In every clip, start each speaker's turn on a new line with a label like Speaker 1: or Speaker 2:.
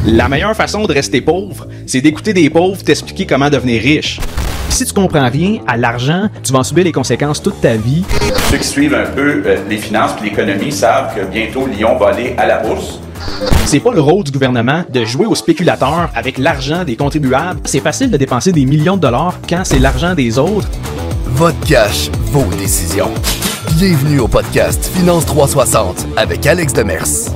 Speaker 1: La meilleure façon de rester pauvre, c'est d'écouter des pauvres t'expliquer comment devenir riche. Si tu comprends rien à l'argent, tu vas en subir les conséquences toute ta vie.
Speaker 2: Ceux qui suivent un peu les finances et l'économie savent que bientôt Lyon va aller à la bourse.
Speaker 1: C'est pas le rôle du gouvernement de jouer aux spéculateurs avec l'argent des contribuables. C'est facile de dépenser des millions de dollars quand c'est l'argent des autres.
Speaker 3: Votre cash, vos décisions. Bienvenue au podcast Finance 360 avec Alex Demers.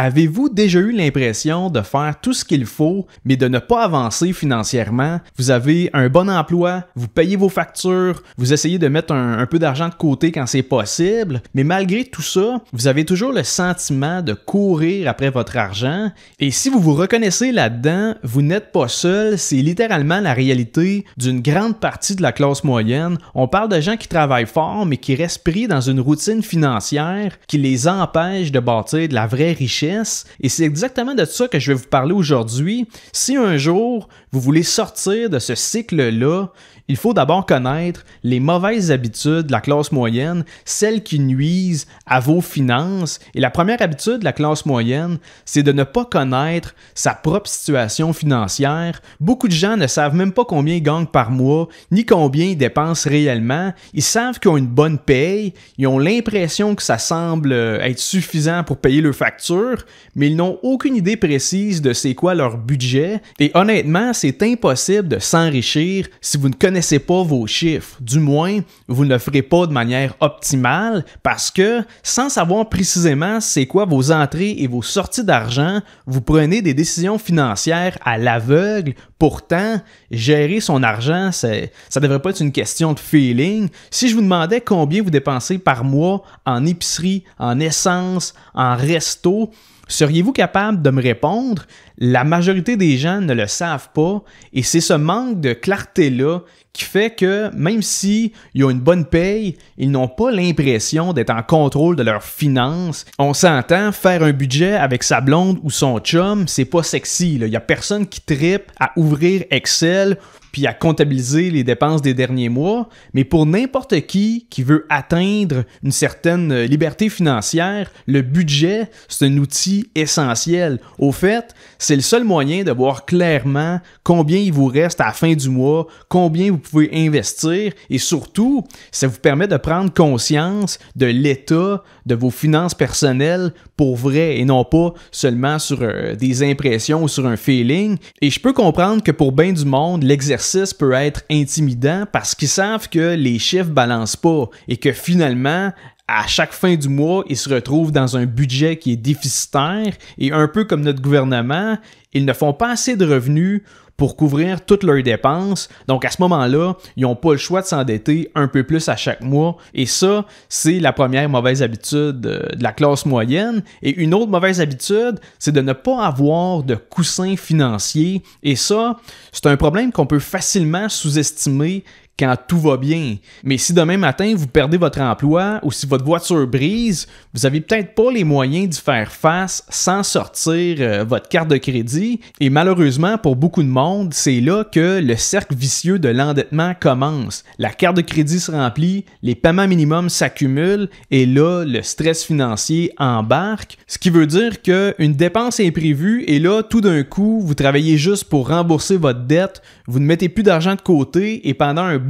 Speaker 1: Avez-vous déjà eu l'impression de faire tout ce qu'il faut, mais de ne pas avancer financièrement? Vous avez un bon emploi, vous payez vos factures, vous essayez de mettre un peu d'argent de côté quand c'est possible, mais malgré tout ça, vous avez toujours le sentiment de courir après votre argent. Et si vous vous reconnaissez là-dedans, vous n'êtes pas seul, c'est littéralement la réalité d'une grande partie de la classe moyenne. On parle de gens qui travaillent fort, mais qui restent pris dans une routine financière qui les empêche de bâtir de la vraie richesse. Et c'est exactement de ça que je vais vous parler aujourd'hui. Si un jour, vous voulez sortir de ce cycle-là, il faut d'abord connaître les mauvaises habitudes de la classe moyenne, celles qui nuisent à vos finances. Et la première habitude de la classe moyenne, c'est de ne pas connaître sa propre situation financière. Beaucoup de gens ne savent même pas combien ils gagnent par mois, ni combien ils dépensent réellement. Ils savent qu'ils ont une bonne paye, ils ont l'impression que ça semble être suffisant pour payer leurs factures, mais ils n'ont aucune idée précise de c'est quoi leur budget. Et honnêtement, c'est impossible de s'enrichir si vous ne connaissez pas vos chiffres. Du moins, vous ne le ferez pas de manière optimale parce que, sans savoir précisément c'est quoi vos entrées et vos sorties d'argent, vous prenez des décisions financières à l'aveugle. Pourtant, gérer son argent, ça devrait pas être une question de feeling. Si je vous demandais combien vous dépensez par mois en épicerie, en essence, en resto, seriez-vous capable de me répondre? La majorité des gens ne le savent pas et c'est ce manque de clarté-là qui fait que même s'ils ont une bonne paye, ils n'ont pas l'impression d'être en contrôle de leurs finances. On s'entend, faire un budget avec sa blonde ou son chum, c'est pas sexy. Il y a personne qui trippe à ouvrir Excel puis à comptabiliser les dépenses des derniers mois, mais pour n'importe qui veut atteindre une certaine liberté financière, le budget, c'est un outil essentiel. Au fait, c'est le seul moyen de voir clairement combien il vous reste à la fin du mois, combien vous pouvez investir et surtout, ça vous permet de prendre conscience de l'état de vos finances personnelles pour vrai et non pas seulement sur des impressions ou sur un feeling. Et je peux comprendre que pour bien du monde, l'exercice peut être intimidant parce qu'ils savent que les chiffres balancent pas et que finalement, à chaque fin du mois, ils se retrouvent dans un budget qui est déficitaire et un peu comme notre gouvernement, ils ne font pas assez de revenus pour couvrir toutes leurs dépenses. Donc, à ce moment-là, ils n'ont pas le choix de s'endetter un peu plus à chaque mois. Et ça, c'est la première mauvaise habitude de la classe moyenne. Et une autre mauvaise habitude, c'est de ne pas avoir de coussin financier. Et ça, c'est un problème qu'on peut facilement sous-estimer quand tout va bien. Mais si demain matin, vous perdez votre emploi ou si votre voiture brise, vous n'avez peut-être pas les moyens d'y faire face sans sortir votre carte de crédit. Et malheureusement, pour beaucoup de monde, c'est là que le cercle vicieux de l'endettement commence. La carte de crédit se remplit, les paiements minimums s'accumulent et là, le stress financier embarque. Ce qui veut dire qu'une dépense imprévue et là, tout d'un coup, vous travaillez juste pour rembourser votre dette, vous ne mettez plus d'argent de côté et pendant un bout,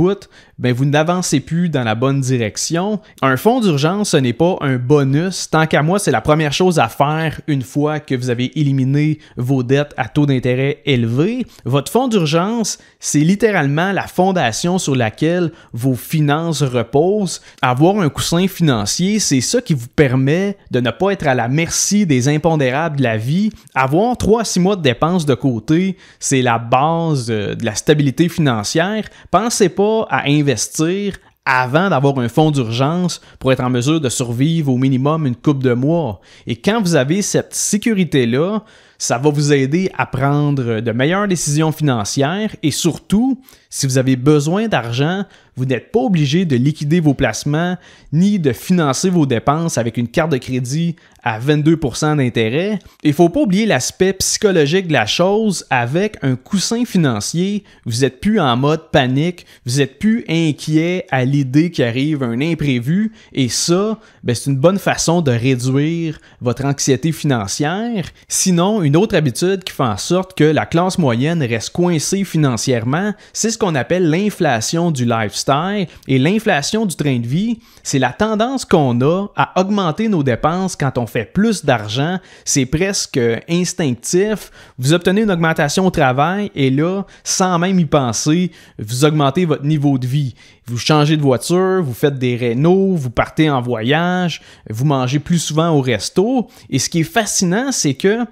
Speaker 1: vous n'avancez plus dans la bonne direction. Un fonds d'urgence, ce n'est pas un bonus. Tant qu'à moi, c'est la première chose à faire une fois que vous avez éliminé vos dettes à taux d'intérêt élevé. Votre fonds d'urgence, c'est littéralement la fondation sur laquelle vos finances reposent. Avoir un coussin financier, c'est ça qui vous permet de ne pas être à la merci des impondérables de la vie. Avoir 3 à 6 mois de dépenses de côté, c'est la base de la stabilité financière. Pensez pas à investir avant d'avoir un fonds d'urgence pour être en mesure de survivre au minimum une couple de mois. Et quand vous avez cette sécurité-là, ça va vous aider à prendre de meilleures décisions financières et surtout, si vous avez besoin d'argent, vous n'êtes pas obligé de liquider vos placements ni de financer vos dépenses avec une carte de crédit à 22% d'intérêt. Il ne faut pas oublier l'aspect psychologique de la chose. Avec un coussin financier, vous n'êtes plus en mode panique, vous n'êtes plus inquiet à l'idée qu'il arrive un imprévu et ça, c'est une bonne façon de réduire votre anxiété financière. Sinon, une autre habitude qui fait en sorte que la classe moyenne reste coincée financièrement, c'est ce qu'on appelle l'inflation du lifestyle. Et l'inflation du train de vie, c'est la tendance qu'on a à augmenter nos dépenses quand on fait plus d'argent. C'est presque instinctif. Vous obtenez une augmentation au travail et là, sans même y penser, vous augmentez votre niveau de vie. Vous changez de voiture, vous faites des rénos, vous partez en voyage, vous mangez plus souvent au resto. Et ce qui est fascinant, c'est que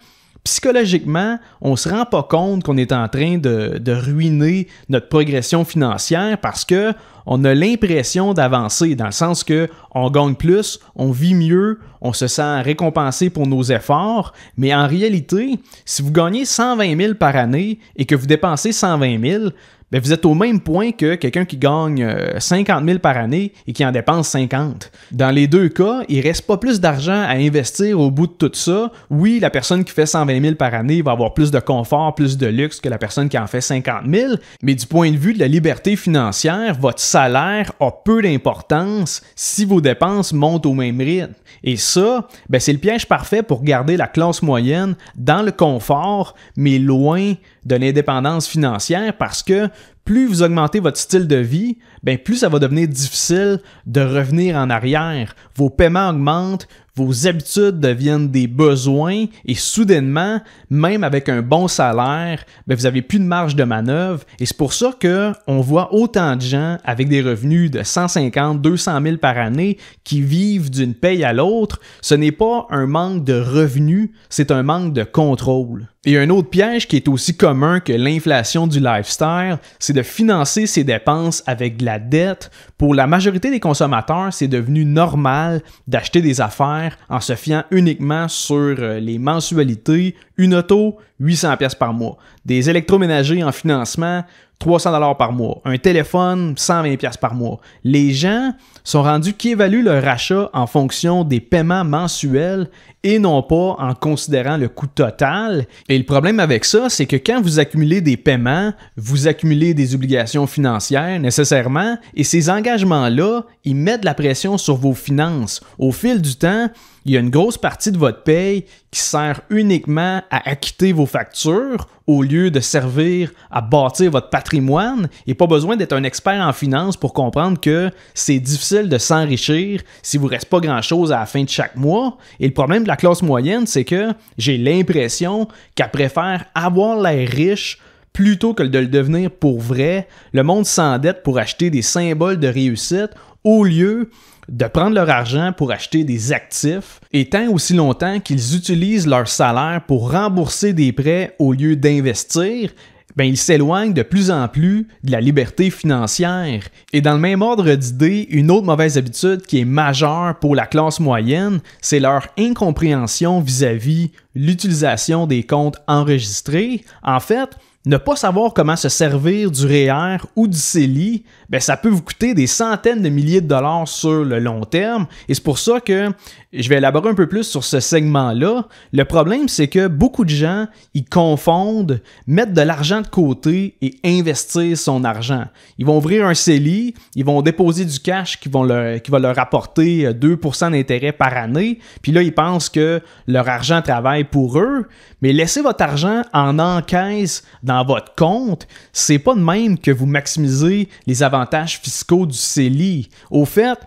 Speaker 1: psychologiquement, on ne se rend pas compte qu'on est en train de ruiner notre progression financière parce que on a l'impression d'avancer dans le sens que on gagne plus, on vit mieux, on se sent récompensé pour nos efforts, mais en réalité, si vous gagnez 120 000 par année et que vous dépensez 120 000, bien, vous êtes au même point que quelqu'un qui gagne 50 000 par année et qui en dépense 50. Dans les deux cas, il ne reste pas plus d'argent à investir au bout de tout ça. Oui, la personne qui fait 120 000 par année va avoir plus de confort, plus de luxe que la personne qui en fait 50 000, mais du point de vue de la liberté financière, votre salaire a peu d'importance si vos dépenses montent au même rythme. Et ça, bien, c'est le piège parfait pour garder la classe moyenne dans le confort, mais loin de l'indépendance financière parce que plus vous augmentez votre style de vie, bien plus ça va devenir difficile de revenir en arrière. Vos paiements augmentent, vos habitudes deviennent des besoins et soudainement, même avec un bon salaire, bien, vous n'avez plus de marge de manœuvre. Et c'est pour ça qu'on voit autant de gens avec des revenus de 150, 200 000 par année qui vivent d'une paye à l'autre. Ce n'est pas un manque de revenus, c'est un manque de contrôle. Et un autre piège qui est aussi commun que l'inflation du lifestyle, c'est de financer ses dépenses avec de la dette. Pour la majorité des consommateurs, c'est devenu normal d'acheter des affaires en se fiant uniquement sur les mensualités. Une auto, 800 pièces par mois. Des électroménagers en financement, 300 $ par mois. Un téléphone, 120 pièces par mois. Les gens sont rendus qui évaluent leur achat en fonction des paiements mensuels et non pas en considérant le coût total. Et le problème avec ça, c'est que quand vous accumulez des paiements, vous accumulez des obligations financières nécessairement et ces engagements-là, ils mettent de la pression sur vos finances. Au fil du temps, il y a une grosse partie de votre paye qui sert uniquement à acquitter vos factures au lieu de servir à bâtir votre patrimoine. Et pas besoin d'être un expert en finance pour comprendre que c'est difficile de s'enrichir si vous ne reste pas grand-chose à la fin de chaque mois. Et le problème de la classe moyenne, c'est que j'ai l'impression qu'elle préfère avoir l'air riche plutôt que de le devenir pour vrai. Le monde s'endette pour acheter des symboles de réussite au lieu de prendre leur argent pour acheter des actifs, et tant aussi longtemps qu'ils utilisent leur salaire pour rembourser des prêts au lieu d'investir, ben ils s'éloignent de plus en plus de la liberté financière. Et dans le même ordre d'idée, une autre mauvaise habitude qui est majeure pour la classe moyenne, c'est leur incompréhension vis-à-vis l'utilisation des comptes enregistrés. En fait, ne pas savoir comment se servir du REER ou du CELI, ben ça peut vous coûter des centaines de milliers de dollars sur le long terme. Et c'est pour ça que je vais élaborer un peu plus sur ce segment-là. Le problème, c'est que beaucoup de gens, ils confondent mettre de l'argent de côté et investir son argent. Ils vont ouvrir un CELI, ils vont déposer du cash qui va leur apporter 2% d'intérêt par année. Puis là, ils pensent que leur argent travaille pour eux. Mais laissez votre argent en encaisse dans votre compte, c'est pas de même que vous maximisez les avantages fiscaux du CELI. Au fait,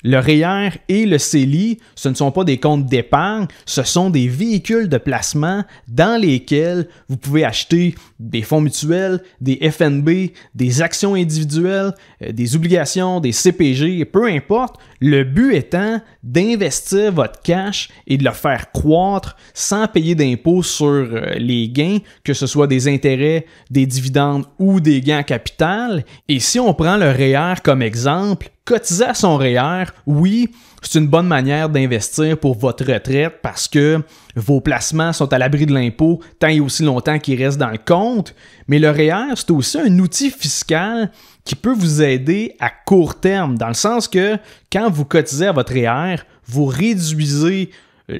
Speaker 1: le REER et le CELI, ce ne sont pas des comptes d'épargne, ce sont des véhicules de placement dans lesquels vous pouvez acheter des fonds mutuels, des FNB, des actions individuelles, des obligations, des CPG, peu importe. Le but étant d'investir votre cash et de le faire croître sans payer d'impôts sur les gains, que ce soit des intérêts, des dividendes ou des gains en capital. Et si on prend le REER comme exemple, cotiser à son REER, oui, c'est une bonne manière d'investir pour votre retraite parce que vos placements sont à l'abri de l'impôt tant et aussi longtemps qu'ils restent dans le compte. Mais le REER, c'est aussi un outil fiscal qui peut vous aider à court terme, dans le sens que quand vous cotisez à votre REER, vous réduisez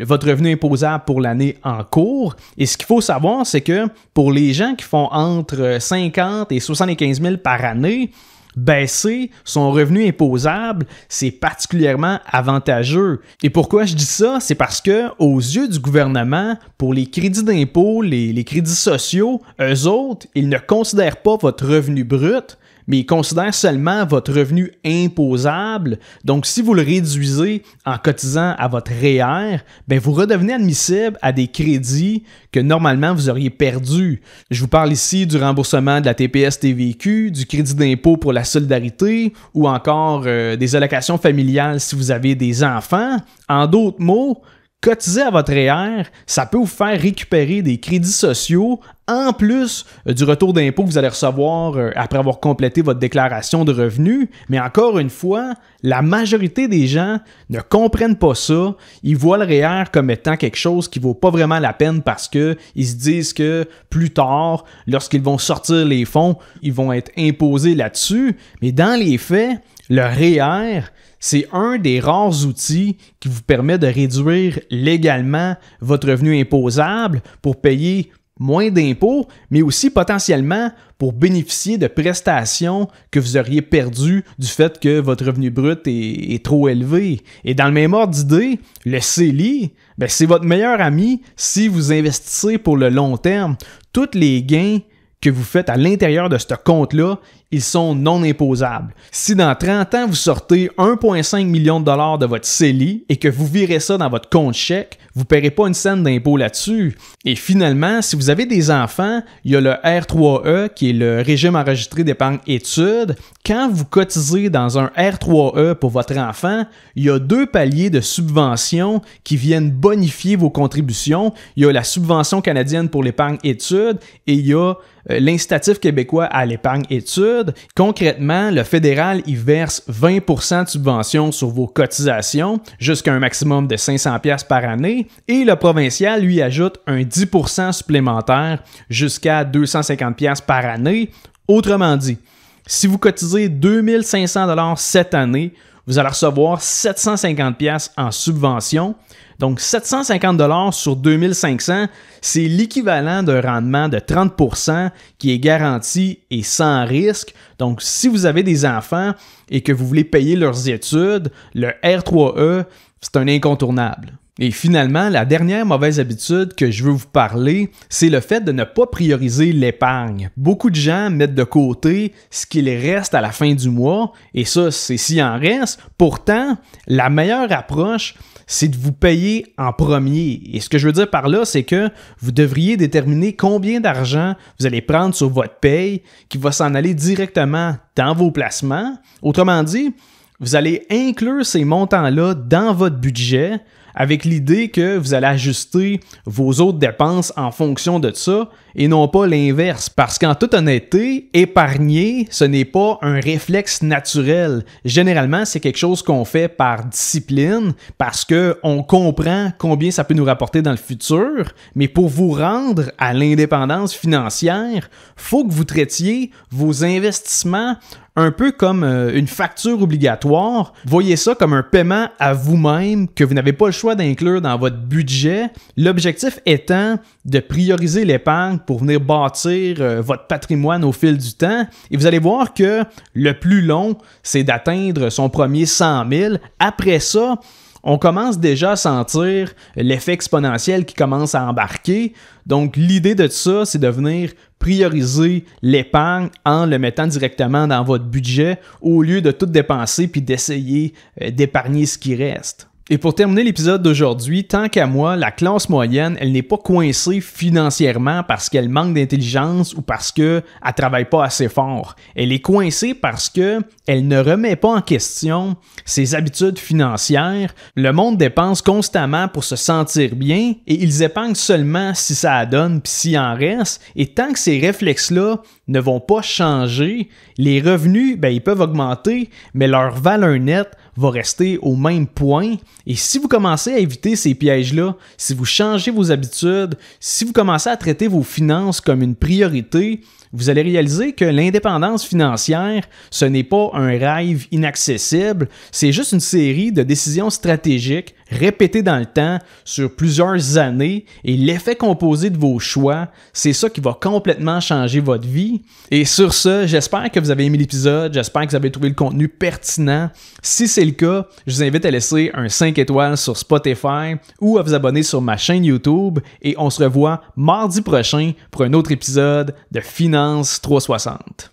Speaker 1: votre revenu imposable pour l'année en cours. Et ce qu'il faut savoir, c'est que pour les gens qui font entre 50 et 75 000 par année, baisser son revenu imposable, c'est particulièrement avantageux. Et pourquoi je dis ça? C'est parce que, aux yeux du gouvernement, pour les crédits d'impôt, les crédits sociaux, eux autres, ils ne considèrent pas votre revenu brut, mais ils considèrent seulement votre revenu imposable. Donc, si vous le réduisez en cotisant à votre REER, ben vous redevenez admissible à des crédits que normalement vous auriez perdus. Je vous parle ici du remboursement de la TPS-TVQ, du crédit d'impôt pour la solidarité ou encore des allocations familiales si vous avez des enfants. En d'autres mots, cotiser à votre REER, ça peut vous faire récupérer des crédits sociaux en plus du retour d'impôt que vous allez recevoir après avoir complété votre déclaration de revenus. Mais encore une fois, la majorité des gens ne comprennent pas ça. Ils voient le REER comme étant quelque chose qui vaut pas vraiment la peine parce qu'ils se disent que plus tard, lorsqu'ils vont sortir les fonds, ils vont être imposés là-dessus. Mais dans les faits, le REER, c'est un des rares outils qui vous permet de réduire légalement votre revenu imposable pour payer moins d'impôts, mais aussi potentiellement pour bénéficier de prestations que vous auriez perdues du fait que votre revenu brut est trop élevé. Et dans le même ordre d'idée, le CELI, c'est votre meilleur ami si vous investissez pour le long terme. Tous les gains que vous faites à l'intérieur de ce compte-là, ils sont non imposables. Si dans 30 ans, vous sortez 1,5 million de dollars de votre CELI et que vous virez ça dans votre compte chèque, vous ne paierez pas une scène d'impôt là-dessus. Et finalement, si vous avez des enfants, il y a le R3E qui est le régime enregistré d'épargne études. Quand vous cotisez dans un R3E pour votre enfant, il y a 2 paliers de subvention qui viennent bonifier vos contributions. Il y a la subvention canadienne pour l'épargne études et il y a l'incitatif québécois à l'épargne études. Concrètement, le fédéral y verse 20% de subvention sur vos cotisations jusqu'à un maximum de 500$ par année et le provincial lui ajoute un 10% supplémentaire jusqu'à 250$ par année. Autrement dit, si vous cotisez 2500$ cette année, vous allez recevoir 750$ en subvention. Donc, 750$ sur 2500$, c'est l'équivalent d'un rendement de 30% qui est garanti et sans risque. Donc, si vous avez des enfants et que vous voulez payer leurs études, le R3E, c'est un incontournable. Et finalement, la dernière mauvaise habitude que je veux vous parler, c'est le fait de ne pas prioriser l'épargne. Beaucoup de gens mettent de côté ce qu'il reste à la fin du mois, et ça, c'est s'il en reste. Pourtant, la meilleure approche, c'est de vous payer en premier. Et ce que je veux dire par là, c'est que vous devriez déterminer combien d'argent vous allez prendre sur votre paye qui va s'en aller directement dans vos placements. Autrement dit, vous allez inclure ces montants-là dans votre budget avec l'idée que vous allez ajuster vos autres dépenses en fonction de ça et non pas l'inverse. Parce qu'en toute honnêteté, épargner, ce n'est pas un réflexe naturel. Généralement, c'est quelque chose qu'on fait par discipline parce qu'on comprend combien ça peut nous rapporter dans le futur. Mais pour vous rendre à l'indépendance financière, il faut que vous traitiez vos investissements un peu comme une facture obligatoire. Voyez ça comme un paiement à vous-même que vous n'avez pas le choix d'inclure dans votre budget. L'objectif étant de prioriser l'épargne pour venir bâtir votre patrimoine au fil du temps. Et vous allez voir que le plus long, c'est d'atteindre son premier 100 000. Après ça, on commence déjà à sentir l'effet exponentiel qui commence à embarquer. Donc, l'idée de ça, c'est de venir prioriser l'épargne en le mettant directement dans votre budget au lieu de tout dépenser puis d'essayer d'épargner ce qui reste. Et pour terminer l'épisode d'aujourd'hui, tant qu'à moi, la classe moyenne, elle n'est pas coincée financièrement parce qu'elle manque d'intelligence ou parce qu'elle ne travaille pas assez fort. Elle est coincée parce qu'elle ne remet pas en question ses habitudes financières. Le monde dépense constamment pour se sentir bien et ils épargnent seulement si ça donne puis s'il en reste. Et tant que ces réflexes-là ne vont pas changer, les revenus, ils peuvent augmenter, mais leur valeur nette va rester au même point. Et si vous commencez à éviter ces pièges-là, si vous changez vos habitudes, si vous commencez à traiter vos finances comme une priorité, vous allez réaliser que l'indépendance financière, ce n'est pas un rêve inaccessible, c'est juste une série de décisions stratégiques répété dans le temps sur plusieurs années et l'effet composé de vos choix, c'est ça qui va complètement changer votre vie. Et sur ce, j'espère que vous avez aimé l'épisode, j'espère que vous avez trouvé le contenu pertinent. Si c'est le cas, je vous invite à laisser un 5 étoiles sur Spotify ou à vous abonner sur ma chaîne YouTube et on se revoit mardi prochain pour un autre épisode de Finance 360.